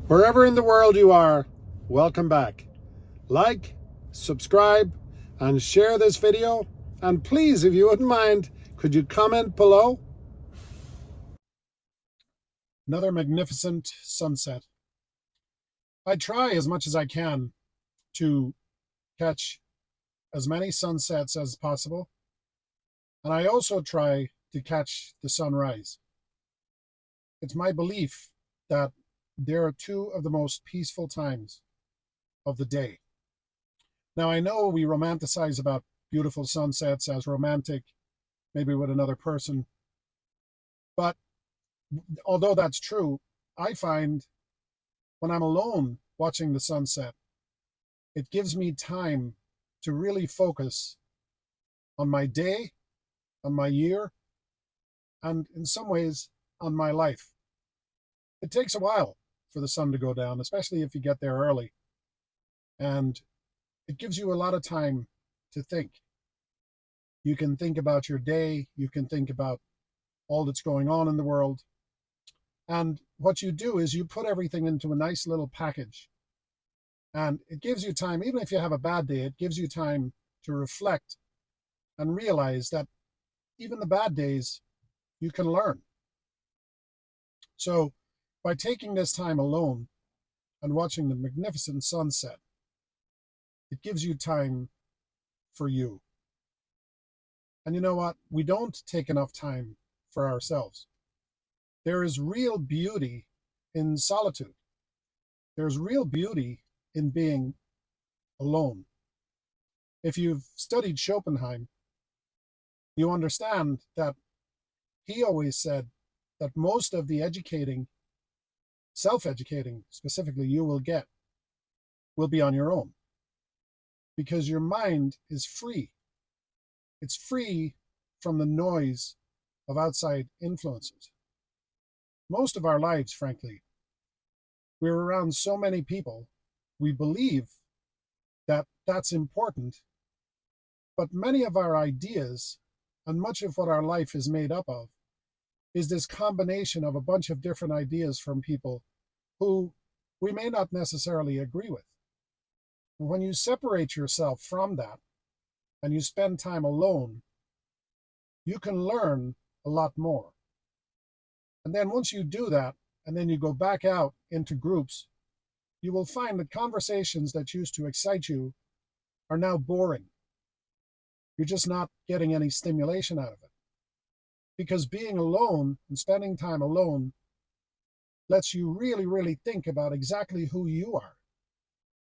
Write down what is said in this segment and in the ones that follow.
Wherever in the world you are, welcome back. Like, subscribe, and share this video. And please, if you wouldn't mind, could you comment below? Another magnificent sunset. I try as much as I can to catch as many sunsets as possible. And I also try to catch the sunrise. It's my belief that there are two of the most peaceful times of the day. Now, I know we romanticize about beautiful sunsets as romantic, maybe with another person. But although that's true, I find when I'm alone watching the sunset, it gives me time to really focus on my day, on my year, and in some ways on my life. It takes a while for the sun to go down, especially if you get there early. And it gives you a lot of time to think. You can think about your day, you can think about all that's going on in the world. And what you do is you put everything into a nice little package. And it gives you time, even if you have a bad day, it gives you time to reflect and realize that even the bad days, you can learn. So by taking this time alone and watching the magnificent sunset, it gives you time for you. And you know what? We don't take enough time for ourselves. There is real beauty in solitude. There's real beauty in being alone. If you've studied Schopenhauer, you understand that he always said that most of the educating, self-educating specifically, you will get will be on your own, because your mind is free. It's free from the noise of outside influences. Most of our lives, frankly, we're around so many people, we believe that that's important, but many of our ideas and much of what our life is made up of is this combination of a bunch of different ideas from people who we may not necessarily agree with. When you separate yourself from that and you spend time alone, you can learn a lot more. And then once you do that, and then you go back out into groups, you will find that conversations that used to excite you are now boring. You're just not getting any stimulation out of it. Because being alone and spending time alone lets you really, really think about exactly who you are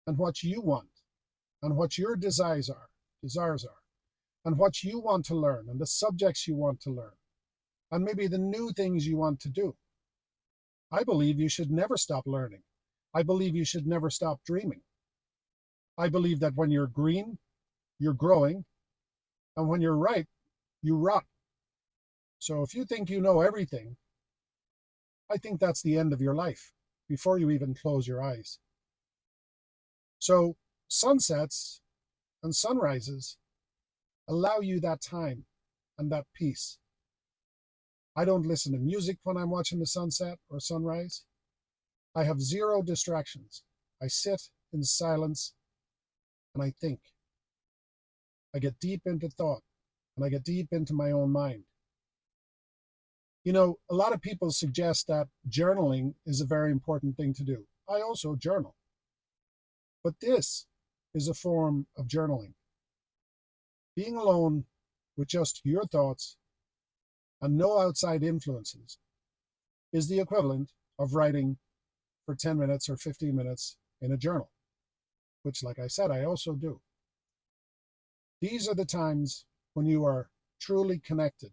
and what you want and what your desires are, and what you want to learn and the subjects you want to learn, and maybe the new things you want to do. I believe you should never stop learning. I believe you should never stop dreaming. I believe that when you're green, you're growing, and when you're ripe, you rot. So if you think you know everything, I think that's the end of your life before you even close your eyes. So sunsets and sunrises allow you that time and that peace. I don't listen to music when I'm watching the sunset or sunrise. I have zero distractions. I sit in silence and I think. I get deep into thought and I get deep into my own mind. You know, a lot of people suggest that journaling is a very important thing to do. I also journal. But this is a form of journaling. Being alone with just your thoughts and no outside influences is the equivalent of writing for 10 minutes or 15 minutes in a journal, which, like I said, I also do. These are the times when you are truly connected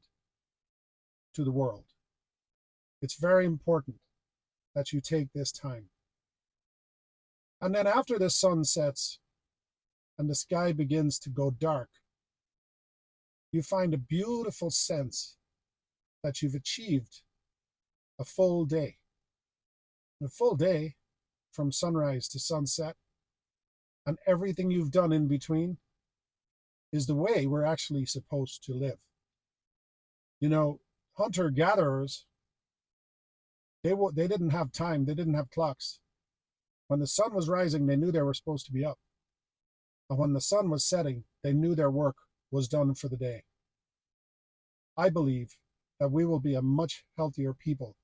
to the world. It's very important that you take this time. And then after the sun sets and the sky begins to go dark, you find a beautiful sense that you've achieved a full day. A full day from sunrise to sunset, and everything you've done in between is the way we're actually supposed to live. You know, hunter-gatherers, they didn't have time, they didn't have clocks. When the sun was rising, they knew they were supposed to be up. And when the sun was setting, they knew their work was done for the day. I believe that we will be a much healthier people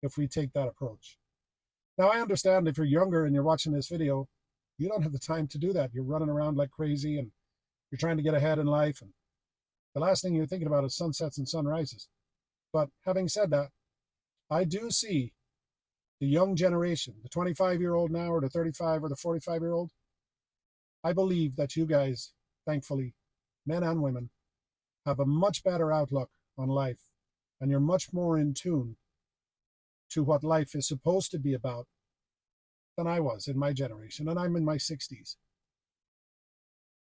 if we take that approach. Now, I understand if you're younger and you're watching this video, you don't have the time to do that. You're running around like crazy and you're trying to get ahead in life. And the last thing you're thinking about is sunsets and sunrises. But having said that, I do see the young generation, the 25-year-old now or the 35 or the 45-year-old. I believe that you guys, thankfully, men and women, have a much better outlook on life, and you're much more in tune to what life is supposed to be about than I was in my generation, and I'm in my 60s.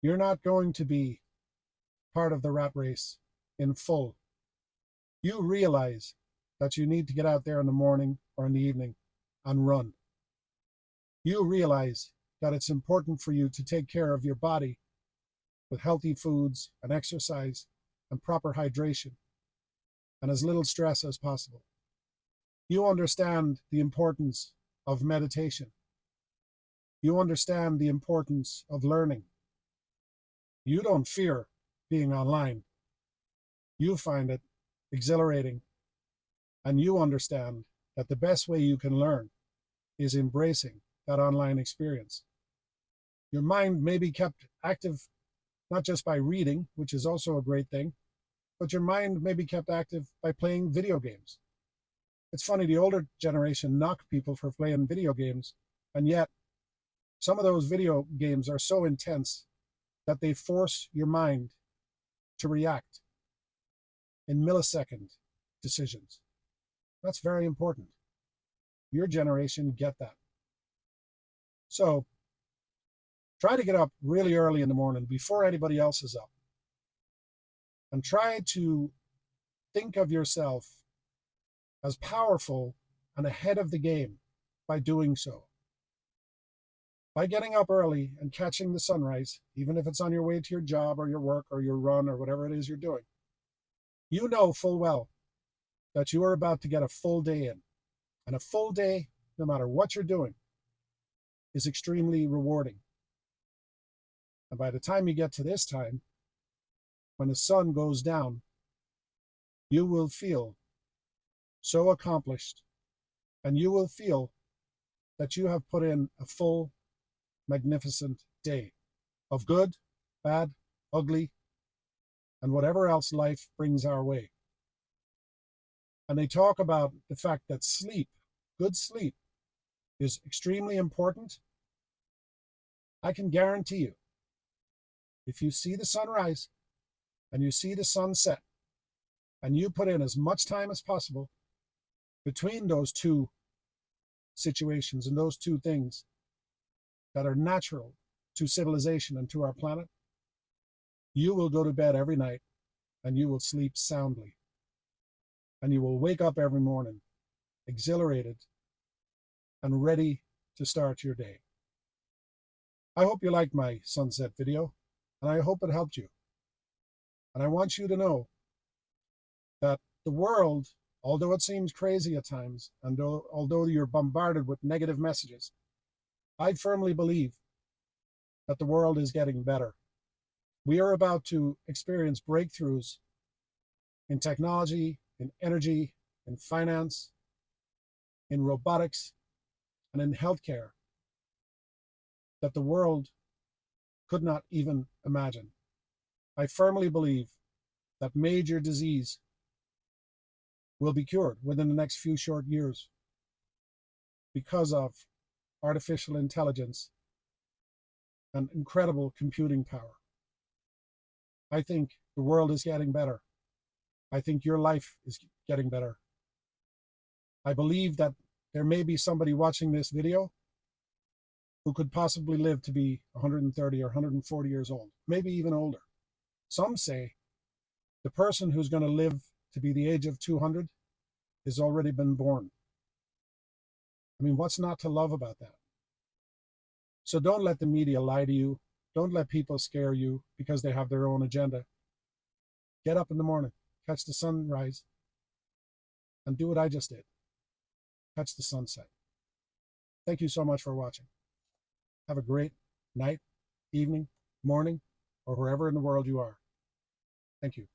You're not going to be part of the rat race in full. You realize that you need to get out there in the morning or in the evening and run. You realize that it's important for you to take care of your body with healthy foods and exercise and proper hydration and as little stress as possible. You understand the importance of meditation. You understand the importance of learning. You don't fear being online. You find it exhilarating, and you understand that the best way you can learn is embracing that online experience. Your mind may be kept active not just by reading, which is also a great thing, but your mind may be kept active by playing video games. It's funny, the older generation knock people for playing video games, and yet some of those video games are so intense that they force your mind to react in millisecond decisions. That's very important. Your generation get that. So try to get up really early in the morning before anybody else is up. And try to think of yourself as powerful and ahead of the game by doing so. By getting up early and catching the sunrise, even if it's on your way to your job or your work or your run or whatever it is you're doing, you know full well that you are about to get a full day in. And a full day, no matter what you're doing, is extremely rewarding. And by the time you get to this time, when the sun goes down, you will feel so accomplished, and you will feel that you have put in a full, magnificent day of good, bad, ugly, and whatever else life brings our way. And they talk about the fact that sleep, good sleep, is extremely important. I can guarantee you, if you see the sunrise and you see the sunset, and you put in as much time as possible between those two situations and those two things that are natural to civilization and to our planet, you will go to bed every night and you will sleep soundly. And you will wake up every morning exhilarated and ready to start your day. I hope you liked my sunset video, and I hope it helped you. And I want you to know that the world, although it seems crazy at times, and although you're bombarded with negative messages, I firmly believe that the world is getting better. We are about to experience breakthroughs in technology, in energy, in finance, in robotics, and in healthcare that the world could not even imagine. I firmly believe that major disease will be cured within the next few short years because of artificial intelligence and incredible computing power. I think the world is getting better. I think your life is getting better. I believe that there may be somebody watching this video who could possibly live to be 130 or 140 years old, maybe even older. Some say the person who's going to live to be the age of 200 has already been born. I mean, what's not to love about that? So don't let the media lie to you. Don't let people scare you because they have their own agenda. Get up in the morning, catch the sunrise, and do what I just did. Catch the sunset. Thank you so much for watching. Have a great night, evening, morning, or wherever in the world you are. Thank you.